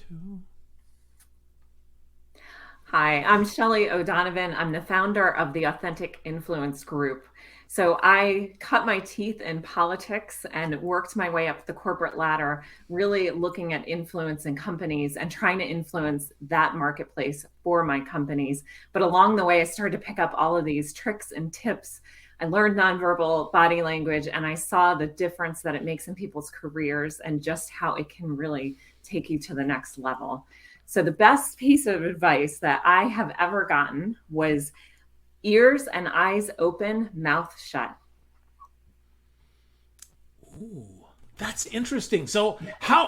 Two. Hi, I'm Shelly O'Donovan. I'm the founder of the Authentic Influence Group. So I cut my teeth in politics and worked my way up the corporate ladder, really looking at influence in companies and trying to influence that marketplace for my companies. But along the way, I started to pick up all of these tricks and tips. I learned nonverbal body language and I saw the difference that it makes in people's careers and just how it can really take you to the next level. So, the best piece of advice that I have ever gotten was ears and eyes open, mouth shut. Ooh, that's interesting. So,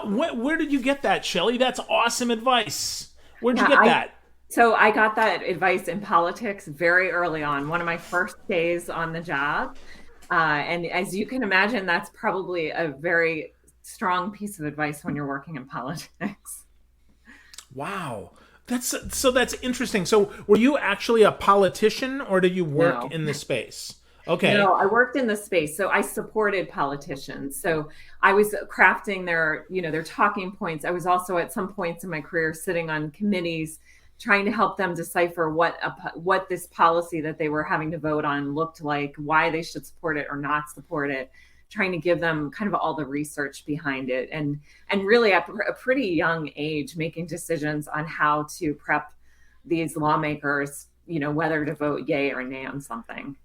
where did you get that, Shelly? That's awesome advice. Where'd you Yeah, get that? I got that advice in politics very early on, one of my first days on the job. And as you can imagine, that's probably a very strong piece of advice when you're working in politics. Wow. That's interesting. So, were you actually a politician or did you work No. in the space? Okay. No, I worked in the space, so I supported politicians. So I was crafting their talking points. I was also at some points in my career sitting on committees trying to help them decipher what this policy that they were having to vote on looked like, why they should support it or not support it, trying to give them kind of all the research behind it and really at a pretty young age making decisions on how to prep these lawmakers, whether to vote yay or nay on something.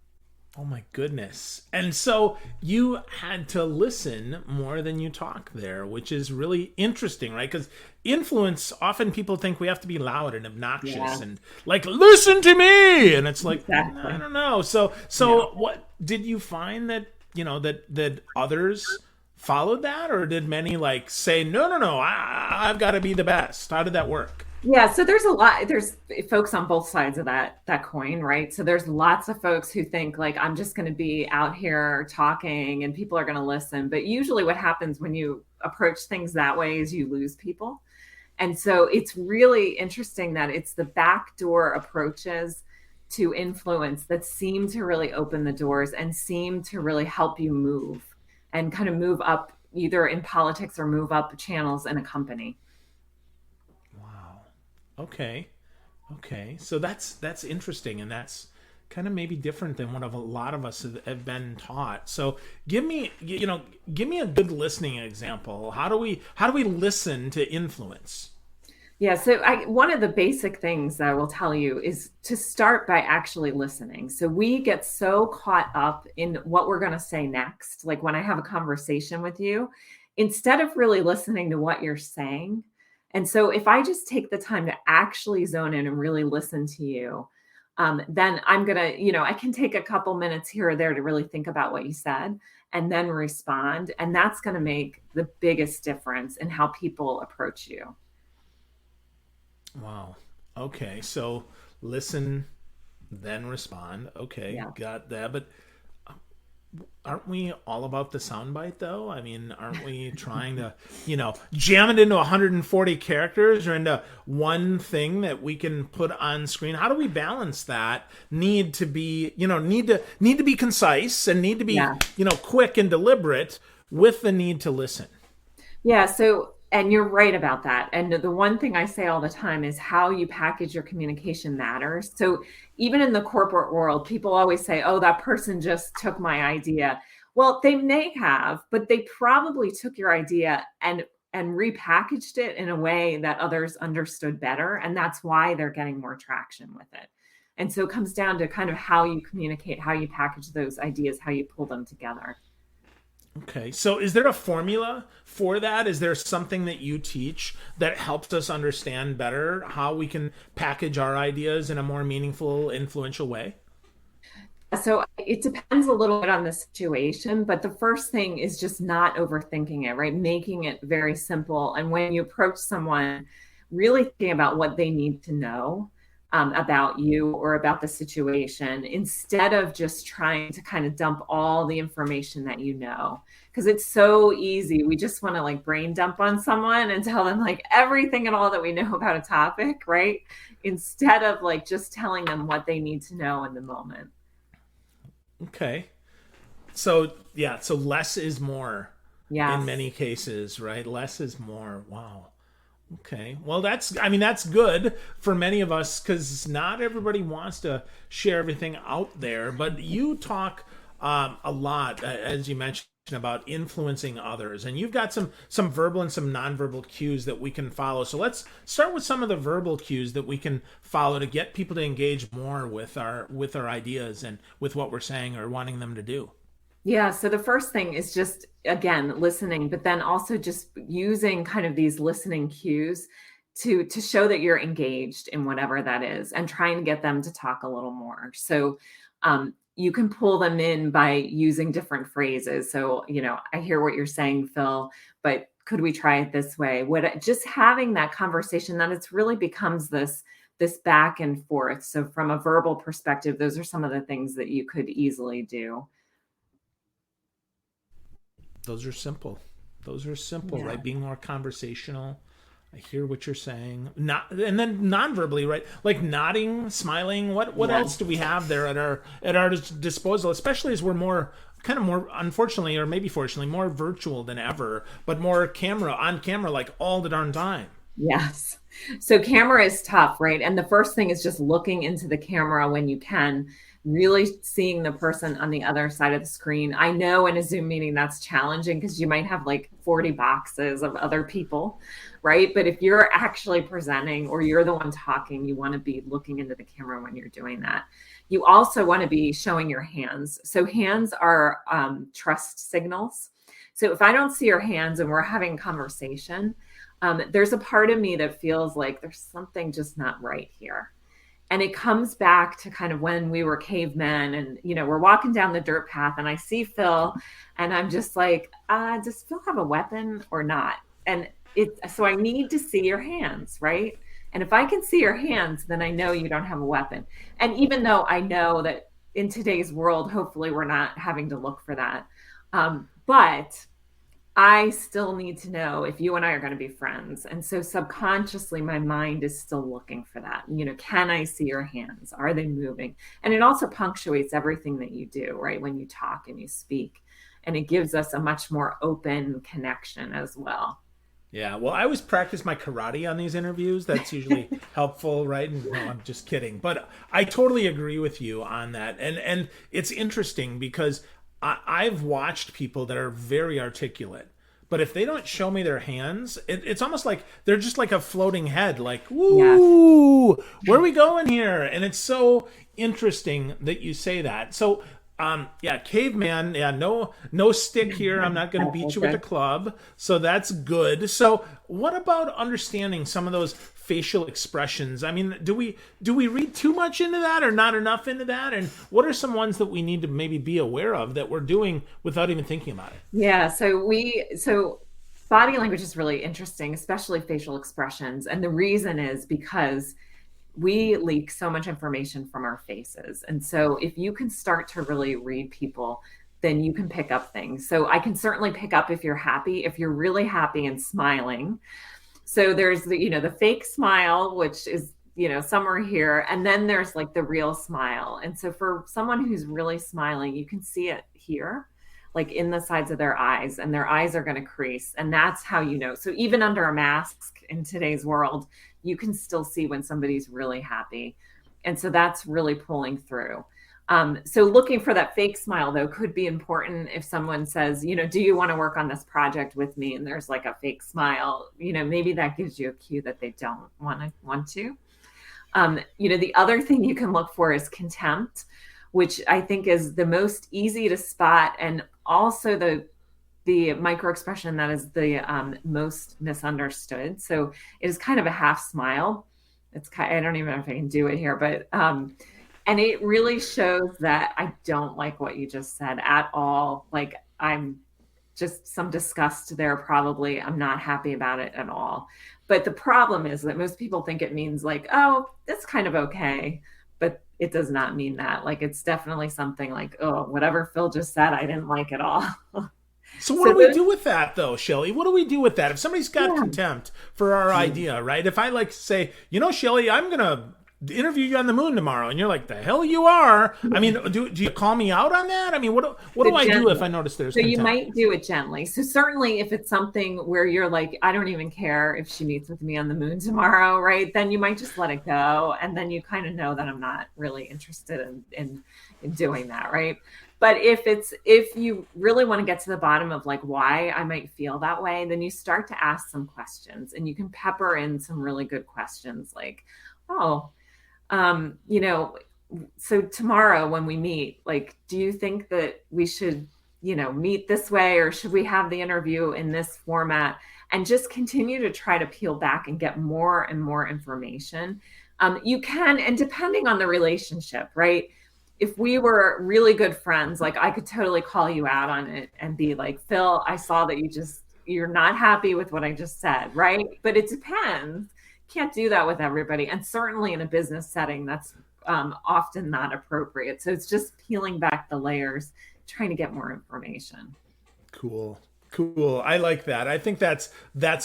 Oh my goodness. And so you had to listen more than you talk there, which is really interesting, right? Because influence, often people think we have to be loud and obnoxious Yeah, and like, listen to me. And it's like, I exactly. don't know. So, No. so what did you find that, that others followed that? Or did many like say, no, no, no, I've got to be the best? How did that work? Yeah, so there's folks on both sides of that coin, right? So there's lots of folks who think like I'm just going to be out here talking and people are going to listen, but usually what happens when you approach things that way is you lose people. And so it's really interesting that it's the backdoor approaches to influence that seem to really open the doors and seem to really help you move and kind of move up either in politics or move up channels in a company. Wow. Okay. Okay, so that's interesting, and that's kind of maybe different than what a lot of us have been taught. So give me a good listening example. How do we listen to influence? Yeah, so one of the basic things that I will tell you is to start by actually listening. So we get so caught up in what we're going to say next. Like when I have a conversation with you, instead of really listening to what you're saying. And so if I just take the time to actually zone in and really listen to you, then I'm going to, I can take a couple minutes here or there to really think about what you said and then respond. And that's going to make the biggest difference in how people approach you. Wow. Okay, so listen, then respond. Okay, Yeah. got that. But aren't we all about the soundbite though? I mean, aren't we trying to, jam it into 140 characters or into one thing that we can put on screen? How do we balance that need to be, need to be concise and need to be, Yeah. quick and deliberate with the need to listen? Yeah. So, and you're right about that. And the one thing I say all the time is how you package your communication matters. So, even in the corporate world, people always say, oh, that person just took my idea. Well, they may have, but they probably took your idea and repackaged it in a way that others understood better. And that's why they're getting more traction with it. And so it comes down to kind of how you communicate, how you package those ideas, how you pull them together. Okay. So is there a formula for that? Is there something that you teach that helps us understand better how we can package our ideas in a more meaningful, influential way? So it depends a little bit on the situation, but the first thing is just not overthinking it, right? Making it very simple. And when you approach someone, really thinking about what they need to know about you or about the situation instead of just trying to kind of dump all the information that you know. Because it's so easy. We just want to like brain dump on someone and tell them like everything and all that we know about a topic, right? Instead of like just telling them what they need to know in the moment. Okay. So, yeah, so less is more in Yes. many cases, right? Less is more. Wow. Okay. Well, that's good for many of us because not everybody wants to share everything out there. But you talk a lot, as you mentioned, about influencing others, and you've got some verbal and some nonverbal cues that we can follow. So let's start with some of the verbal cues that we can follow to get people to engage more with our ideas and with what we're saying or wanting them to do. Yeah, so the first thing is just again listening, but then also just using kind of these listening cues to show that you're engaged in whatever that is and trying to get them to talk a little more. So you can pull them in by using different phrases. So, I hear what you're saying, Phil, but could we try it this way? What just having that conversation, then it's really becomes this back and forth. So from a verbal perspective, those are some of the things that you could easily do. Those are simple. Those are simple, Yeah. right? Being more conversational. I hear what you're saying. Not and then non-verbally, right? Like nodding, smiling. What Yeah. else do we have there at our disposal? Especially as we're more kind of more unfortunately or maybe fortunately more virtual than ever, but more on camera like all the darn time. Yes. So camera is tough, right? And the first thing is just looking into the camera when you can, really seeing the person on the other side of the screen. I know in a Zoom meeting that's challenging because you might have like 40 boxes of other people, right? But if you're actually presenting or you're the one talking, you want to be looking into the camera when you're doing that. You also want to be showing your hands. So hands are trust signals. So if I don't see your hands and we're having conversation, there's a part of me that feels like there's something just not right here. And it comes back to kind of when we were cavemen and, we're walking down the dirt path and I see Phil and I'm just like, does Phil have a weapon or not? And so I need to see your hands, right? And if I can see your hands, then I know you don't have a weapon. And even though I know that in today's world, hopefully we're not having to look for that. But I still need to know if you and I are going to be friends. And so subconsciously, my mind is still looking for that. Can I see your hands? Are they moving? And it also punctuates everything that you do, right? When you talk and you speak. And it gives us a much more open connection as well. Yeah, well, I always practice my karate on these interviews. That's usually helpful, right? And no, I'm just kidding, but I totally agree with you on that. And it's interesting because I've watched people that are very articulate, but if they don't show me their hands, it's almost like they're just like a floating head, like, Yes. "Woo, where are we going here?" And it's so interesting that you say that. So yeah, caveman. Yeah, no stick here. I'm not going to beat you with a Okay. club. So that's good. So what about understanding some of those facial expressions? I mean, do we read too much into that or not enough into that? And what are some ones that we need to maybe be aware of that we're doing without even thinking about it? Yeah. So body language is really interesting, especially facial expressions. And the reason is because we leak so much information from our faces. And so if you can start to really read people, then you can pick up things. So I can certainly pick up if you're happy, if you're really happy and smiling. So there's the fake smile, which is, somewhere here. And then there's like the real smile. And so for someone who's really smiling, you can see it here, like in the sides of their eyes, and their eyes are going to crease. And that's how you know. So even under a mask in today's world, you can still see when somebody's really happy. And so that's really pulling through. So looking for that fake smile though could be important if someone says, do you want to work on this project with me? And there's like a fake smile, maybe that gives you a cue that they don't want to. The other thing you can look for is contempt, which I think is the most easy to spot, and also the micro expression that is the most misunderstood. So it is kind of a half smile. I don't even know if I can do it here, but and it really shows that I don't like what you just said at all. Like I'm just some disgust there, probably. I'm not happy about it at all. But the problem is that most people think it means like, oh, that's kind of okay. But it does not mean that. Like it's definitely something like, oh, whatever Phil just said, I didn't like at all. So what So do we do with that though, Shelly? What do we do with that? If somebody's got yeah. contempt for our idea, right? If I like say, Shelly, I'm gonna interview you on the moon tomorrow, and you're like, the hell you are. I mean, do you call me out on that? I mean, what do I do if I notice there's So you contempt? might do it gently. So certainly if it's something where you're like, I don't even care if she meets with me on the moon tomorrow, right? Then you might just let it go. And then you kind of know that I'm not really interested in doing that, right? But if you really want to get to the bottom of like why I might feel that way, then you start to ask some questions, and you can pepper in some really good questions like, oh, you know, so tomorrow when we meet, like, do you think that we should, meet this way, or should we have the interview in this format? And just continue to try to peel back and get more and more information. You can, and depending on the relationship, right? If we were really good friends, like I could totally call you out on it and be like, Phil, I saw that you're not happy with what I just said, right? But it depends. Can't do that with everybody. And certainly in a business setting, that's often not appropriate. So it's just peeling back the layers, trying to get more information. Cool. Cool. I like that. I think that's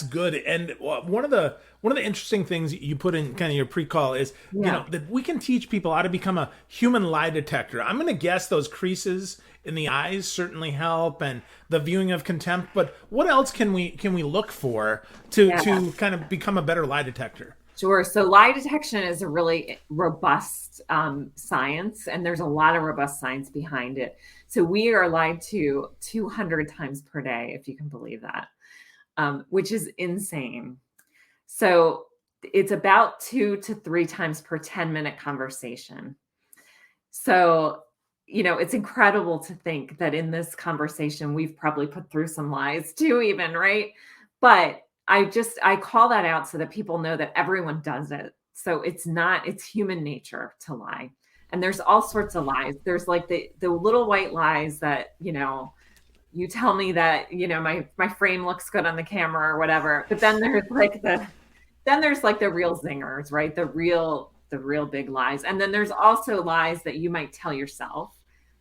good. And one of the interesting things you put in kind of your pre-call is, Yeah. that we can teach people how to become a human lie detector. I'm going to guess those creases in the eyes certainly help, and the viewing of contempt, but what else can we look for Yeah. to kind of become a better lie detector? Sure. So lie detection is a really robust science, and there's a lot of robust science behind it. So we are lied to 200 times per day, if you can believe that, which is insane. So it's about 2 to 3 times per 10-minute conversation. So, it's incredible to think that in this conversation, we've probably put through some lies too, even, right? But I call that out so that people know that everyone does it. So it's human nature to lie. And there's all sorts of lies. There's like the little white lies that, you tell me that, my frame looks good on the camera or whatever. But then there's like the real zingers, right? The real big lies. And then there's also lies that you might tell yourself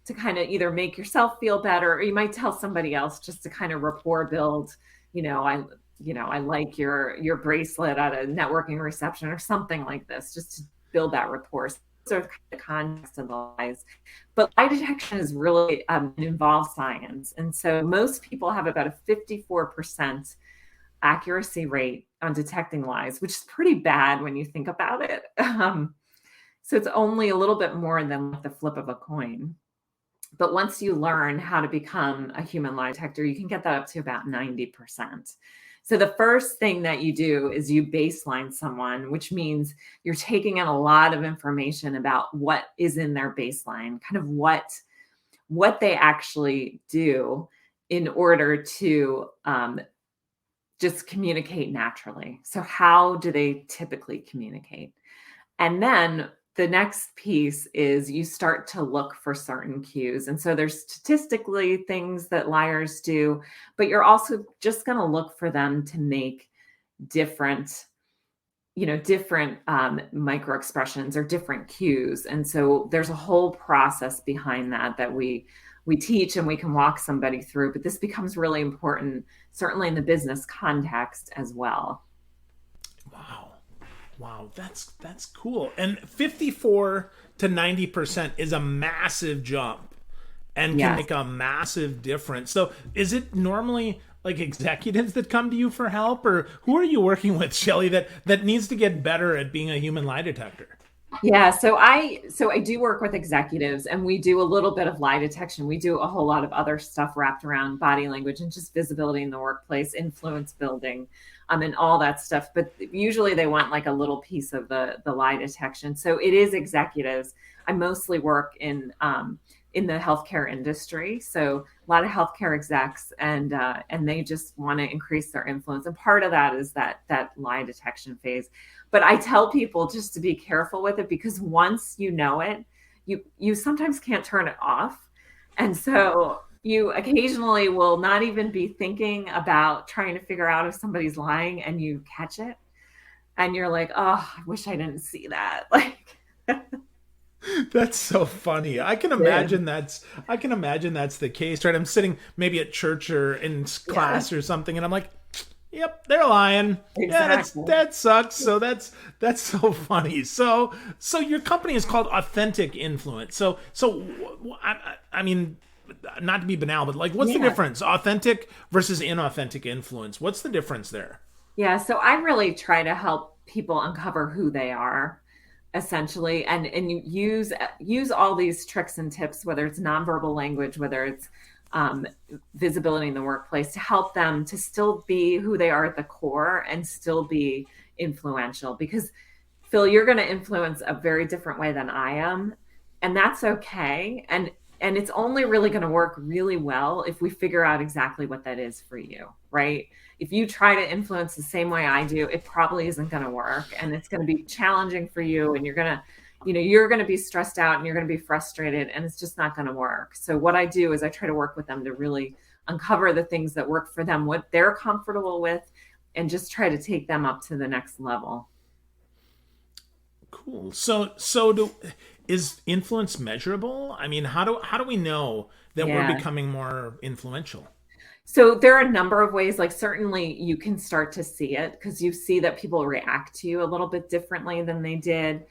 to kind of either make yourself feel better, or you might tell somebody else just to kind of rapport build. I like your bracelet at a networking reception or something like this, just to build that rapport. So those are the context of the lies. But lie detection is really an involved science. And so most people have about a 54% accuracy rate on detecting lies, which is pretty bad when you think about it. So it's only a little bit more than like the flip of a coin. But once you learn how to become a human lie detector, you can get that up to about 90%. So the first thing that you do is you baseline someone, which means you're taking in a lot of information about what is in their baseline, kind of what they actually do in order to just communicate naturally. So how do they typically communicate? And then the next piece is you start to look for certain cues. And so there's statistically things that liars do, but you're also just going to look for them to make different, different micro expressions or different cues. And so there's a whole process behind that we teach and we can walk somebody through, but this becomes really important, certainly in the business context as well. Wow. Wow, that's cool. And 54 to 90% is a massive jump and can Yes. make a massive difference. So, is it normally like executives that come to you for help, or who are you working with, Shelly, that needs to get better at being a human lie detector? Yeah, so I do work with executives, and we do a little bit of lie detection. We do a whole lot of other stuff wrapped around body language and just visibility in the workplace, influence building, and all that stuff. But usually they want like a little piece of the lie detection. So it is executives. I mostly work in the healthcare industry, so a lot of healthcare execs, and they just want to increase their influence. And part of that is that lie detection phase. But I tell people just to be careful with it, because once you know it, you sometimes can't turn it off. And so you occasionally will not even be thinking about trying to figure out if somebody's lying, and you catch it and you're like, oh, I wish I didn't see that. Like, That's so funny. yeah, I can imagine that's the case, right? I'm sitting maybe at church or in yeah, class or something, and I'm like, Yep, they're lying. Yeah, Exactly. that sucks. So that's so funny. So your company is called Authentic Influence. I mean, not to be banal, but like, what's the Yeah. difference? Authentic versus inauthentic influence. What's the difference there? Yeah. So I really try to help people uncover who they are essentially, and you use all these tricks and tips, whether it's nonverbal language, whether it's um, visibility in the workplace, to help them to still be who they are at the core and still be influential. Because Phil, you're going to influence a very different way than I am, and that's okay. And it's only really going to work really well if we figure out exactly what that is for you, right? If you try to influence the same way I do, it probably isn't going to work, and it's going to be challenging for you, and you're going to be stressed out and you're going to be frustrated, and it's just not going to work. So what I do is I try to work with them to really uncover the things that work for them, what they're comfortable with, and just try to take them up to the next level. Cool. So is influence measurable? I mean, how do we know that we're Yeah. becoming more influential? So there are a number of ways, like certainly you can start to see it because you see that people react to you a little bit differently than they did.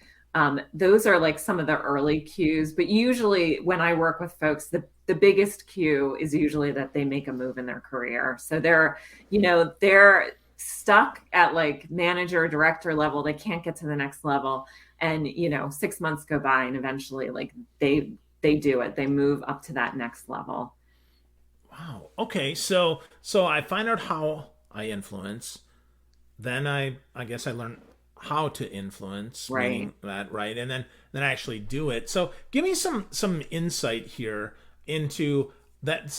Those are like some of the early cues, but usually when I work with folks, the biggest cue is usually that they make a move in their career. So they're stuck at like manager, director level. They can't get to the next level. And 6 months go by and eventually like they do it. They move up to that next level. Wow. Okay. So I find out how I influence. Then I guess I learn how to influence, Right. meaning that, right, and then I actually do it. So give me some insight here into that.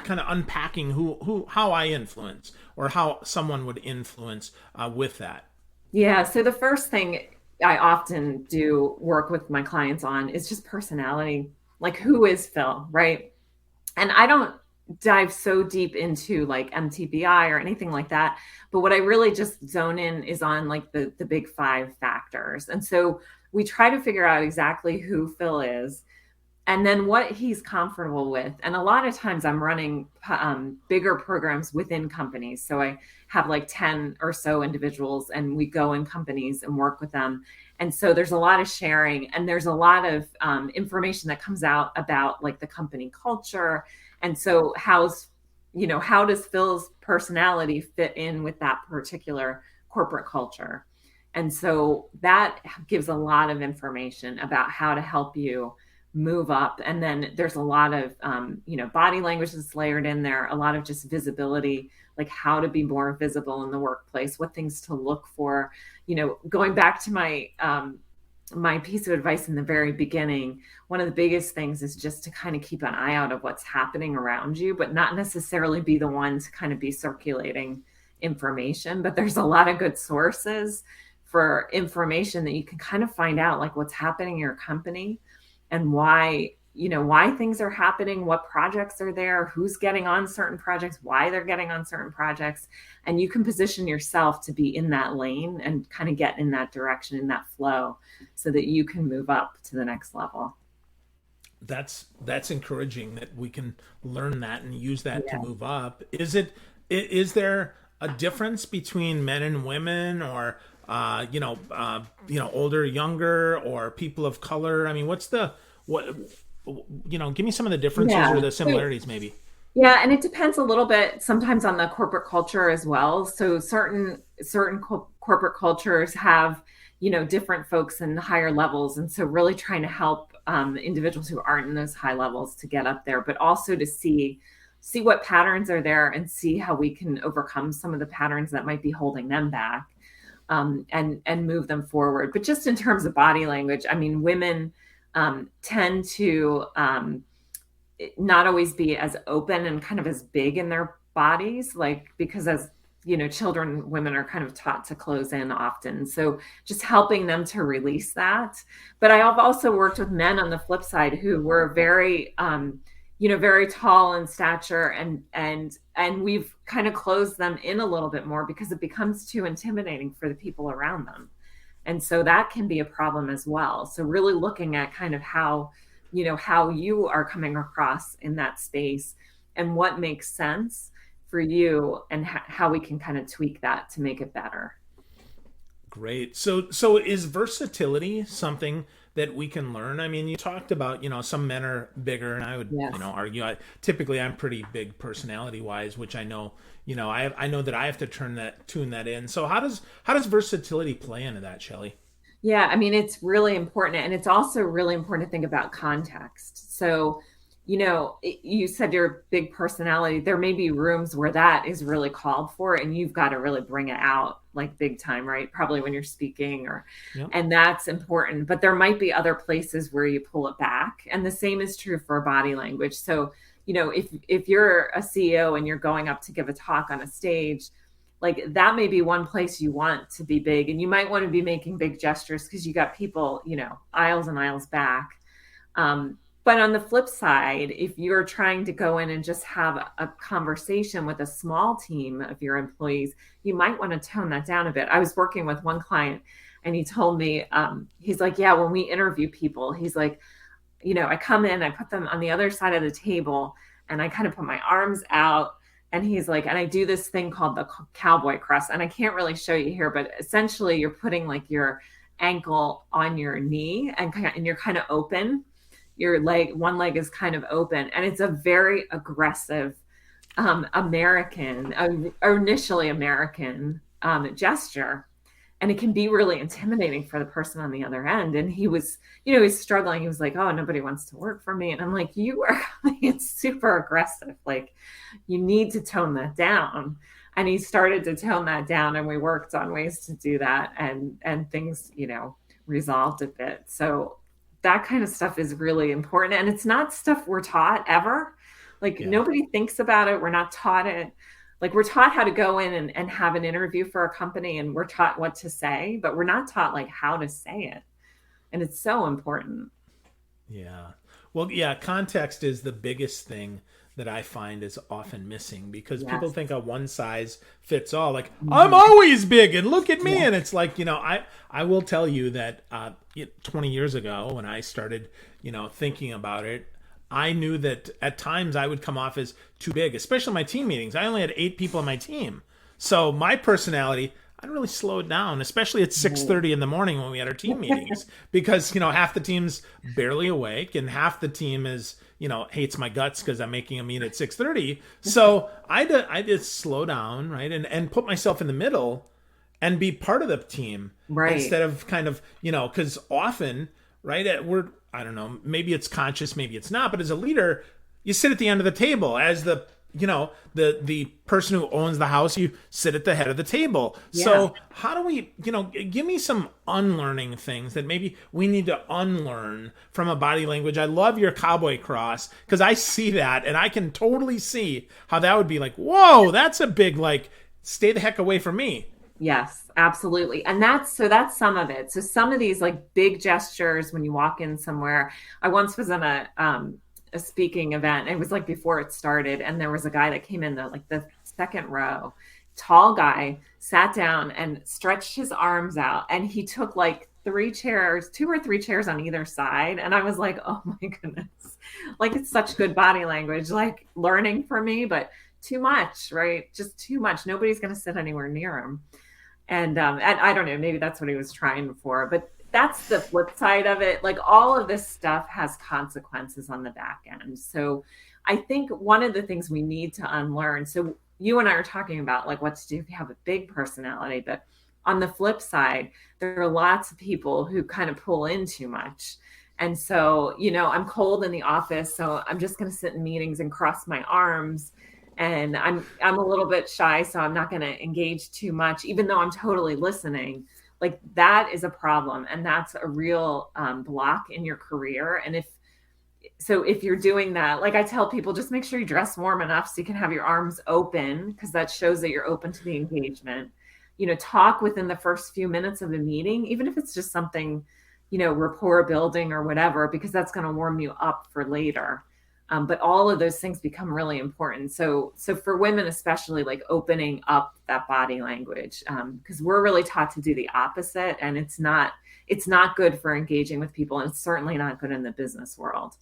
Kind of unpacking who how I influence or how someone would influence with that. Yeah. So the first thing I often do work with my clients on is just personality. Like, who is Phil, right? And I don't dive so deep into like MTBI or anything like that. But what I really just zone in is on like the big five factors. And so we try to figure out exactly who Phil is and then what he's comfortable with. And a lot of times I'm running bigger programs within companies. So I have like 10 or so individuals and we go in companies and work with them. And so there's a lot of sharing and there's a lot of information that comes out about like the company culture. And so how does Phil's personality fit in with that particular corporate culture? And so that gives a lot of information about how to help you move up. And then there's a lot of, body language that's layered in there, a lot of just visibility, like how to be more visible in the workplace, what things to look for. Going back to my piece of advice in the very beginning, one of the biggest things is just to kind of keep an eye out of what's happening around you, but not necessarily be the one to kind of be circulating information. But there's a lot of good sources for information that you can kind of find out, like what's happening in your company and why things are happening, what projects are there, who's getting on certain projects, why they're getting on certain projects. And you can position yourself to be in that lane and kind of get in that direction, in that flow, so that you can move up to the next level. That's encouraging that we can learn that and use that to Yeah. move up. Is there a difference between men and women, or older, younger, or people of color? I mean, what give me some of the differences Yeah. or the So similarities maybe. Yeah, and it depends a little bit sometimes on the corporate culture as well. So certain corporate cultures have, different folks in higher levels, and so really trying to help individuals who aren't in those high levels to get up there, but also to see what patterns are there and see how we can overcome some of the patterns that might be holding them back, and move them forward. But just in terms of body language, I mean, women tend to not always be as open and kind of as big in their bodies, like because as children, women are kind of taught to close in often. So just helping them to release that. But I have also worked with men on the flip side who were very, very tall in stature, and we've kind of closed them in a little bit more because it becomes too intimidating for the people around them. And so that can be a problem as well. So really looking at kind of how you are coming across in that space and what makes sense for you and how we can kind of tweak that to make it better. Great. So is versatility something that we can learn? I mean, you talked about, some men are bigger, and I would, Yes. argue typically I'm pretty big personality wise, which I know, I know that I have to tune that in. So how does versatility play into that, Shelly? Yeah, I mean, it's really important. And it's also really important to think about context. So, you said you're a big personality. There may be rooms where that is really called for, and you've got to really bring it out like big time, right? Probably when you're speaking Yep. and that's important. But there might be other places where you pull it back. And the same is true for body language. So, if you're a CEO and you're going up to give a talk on a stage, like that may be one place you want to be big, and you might want to be making big gestures because you got people, aisles and aisles back. But on the flip side, if you're trying to go in and just have a conversation with a small team of your employees, you might want to tone that down a bit. I was working with one client, and he told me, he's like, yeah, when we interview people, he's like, I come in, I put them on the other side of the table, and I kind of put my arms out. And he's like, and I do this thing called the cowboy cross. And I can't really show you here, but essentially you're putting like your ankle on your knee, and you're kind of open. Your one leg is kind of open. And it's a very aggressive American, initially American gesture. And it can be really intimidating for the person on the other end. And he was, he's struggling. He was like, oh, nobody wants to work for me. And I'm like, you are it's super aggressive. Like, you need to tone that down. And he started to tone that down, and we worked on ways to do that, and things, resolved a bit. So that kind of stuff is really important. And it's not stuff we're taught ever. Like, Yeah. nobody thinks about it. We're not taught it. Like, we're taught how to go in and have an interview for a company, and we're taught what to say, but we're not taught like how to say it. And it's so important. Yeah. Well, yeah, context is the biggest thing that I find is often missing, because people Yes. think a one size fits all. Like, I'm Mhm. always big and look at me. Yeah. And it's like, I will tell you that 20 years ago when I started, thinking about it, I knew that at times I would come off as too big, especially my team meetings. I only had 8 people on my team. So my personality, I'd really slow it down, especially at 6:30 in the morning when we had our team meetings, because half the team's barely awake, and half the team is hates my guts because I'm making them meet at 6:30. So I just slow down, right, and put myself in the middle and be part of the team, Right. instead of kind of because often, right, we're, I don't know, maybe it's conscious, maybe it's not, but as a leader, you sit at the end of the table as the the person who owns the house. You sit at the head of the table. Yeah. So how do we, give me some unlearning things that maybe we need to unlearn from a body language. I love your cowboy cross, because I see that, and I can totally see how that would be like, whoa, that's a big, like, stay the heck away from me. Yes, absolutely. And that's some of it. So some of these like big gestures when you walk in somewhere. I once was on a speaking event. It was like before it started, and there was a guy that came in the second row, tall guy, sat down and stretched his arms out, and he took like 3 chairs, 2 or 3 chairs on either side. And I was like, oh my goodness. Like, it's such good body language, like learning for me, but too much, right? Just too much. Nobody's going to sit anywhere near him. And I don't know, maybe that's what he was trying for, but that's the flip side of it. Like, all of this stuff has consequences on the back end. So I think one of the things we need to unlearn. So you and I are talking about like what to do if you have a big personality, but on the flip side, there are lots of people who kind of pull in too much. And so, I'm cold in the office, so I'm just going to sit in meetings and cross my arms, and I'm a little bit shy, so I'm not going to engage too much, even though I'm totally listening. Like, that is a problem, and that's a real block in your career. And if you're doing that, like, I tell people, just make sure you dress warm enough so you can have your arms open, because that shows that you're open to the engagement. Talk within the first few minutes of a meeting, even if it's just something, rapport building or whatever, because that's going to warm you up for later. But all of those things become really important. So for women, especially, like opening up that body language, because we're really taught to do the opposite, and it's not good for engaging with people, and it's certainly not good in the business world.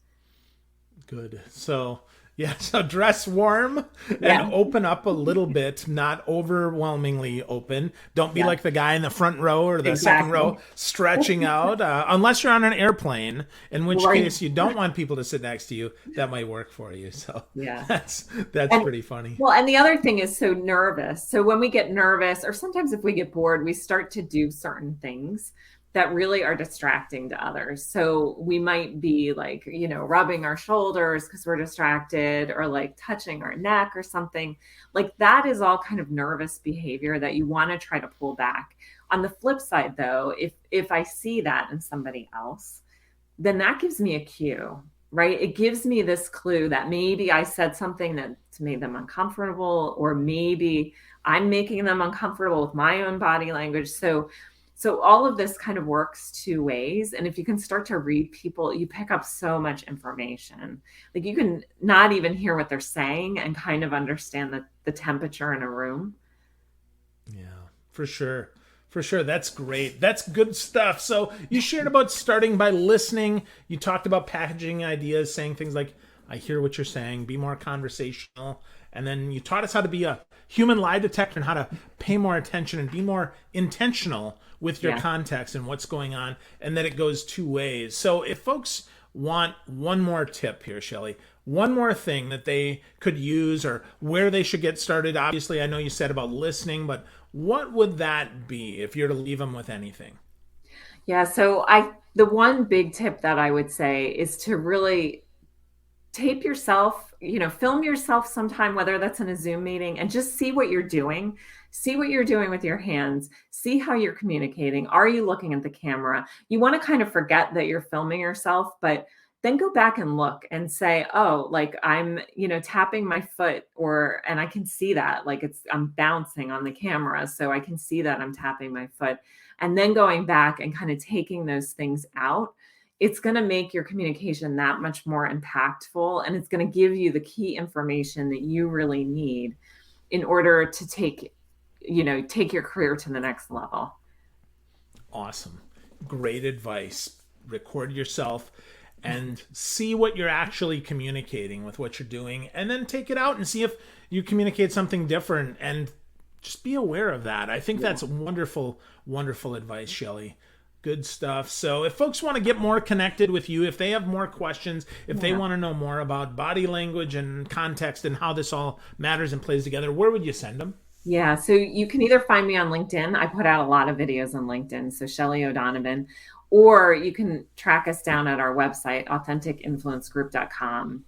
Good. So Yeah, so dress warm and Yeah. open up a little bit, not overwhelmingly open. Don't be Yeah. like the guy in the front row or the second row Exactly. stretching out, unless you're on an airplane, in which Right. case you don't want people to sit next to you. That might work for you. So Yeah. that's that's And pretty funny. well, and the other thing is so nervous. So when we get nervous, or sometimes if we get bored, we start to do certain things that really are distracting to others. So we might be like, rubbing our shoulders because we're distracted, or like touching our neck or something. Like that is all kind of nervous behavior that you want to try to pull back. On the flip side, though, if I see that in somebody else, then that gives me a cue, right? It gives me this clue that maybe I said something that made them uncomfortable, or maybe I'm making them uncomfortable with my own body language. So all of this kind of works two ways. And if you can start to read people, you pick up so much information. Like you can not even hear what they're saying and kind of understand the temperature in a room. Yeah, for sure. For sure. That's great. That's good stuff. So you shared about starting by listening. You talked about packaging ideas, saying things like, I hear what you're saying, be more conversational. And then you taught us how to be a human lie detector and how to pay more attention and be more intentional with your Yeah. context and what's going on, and that it goes two ways. So if folks want one more tip here, Shelly, one more thing that they could use or where they should get started. Obviously, I know you said about listening, but what would that be if you're to leave them with anything? Yeah. The one big tip that I would say is to really tape yourself, film yourself sometime, whether that's in a Zoom meeting, and just see what you're doing. See what you're doing with your hands. See how you're communicating. Are you looking at the camera? You want to kind of forget that you're filming yourself, but then go back and look and say, oh, like I'm, tapping my foot, and I can see that, like I'm bouncing on the camera. So I can see that I'm tapping my foot. And then going back and kind of taking those things out, it's going to make your communication that much more impactful, and it's going to give you the key information that you really need in order to take your career to the next level. Awesome. Great advice. Record yourself and see what you're actually communicating with what you're doing, and then take it out and see if you communicate something different, and just be aware of that. I think Yeah. that's wonderful, wonderful advice, Shelly. Good stuff. So if folks want to get more connected with you, if they have more questions, if they Yeah. want to know more about body language and context and how this all matters and plays together, where would you send them? Yeah. So you can either find me on LinkedIn. I put out a lot of videos on LinkedIn. So Shelly O'Donovan, or you can track us down at our website, AuthenticInfluenceGroup.com.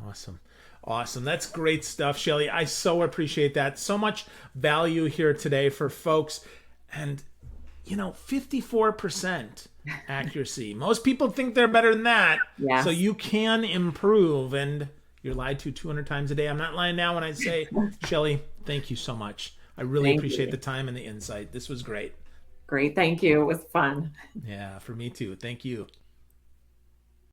Awesome. Awesome. That's great stuff, Shelly. I so appreciate that. So much value here today for folks. And, 54% accuracy. Most people think they're better than that. So Yes. you can improve, and you're lied to 200 times a day. I'm not lying now when I say, Shelly, thank you so much. I really Thank appreciate you. the time and the insight. This was great. Great. Thank you. It was fun. Yeah, for me too. Thank you.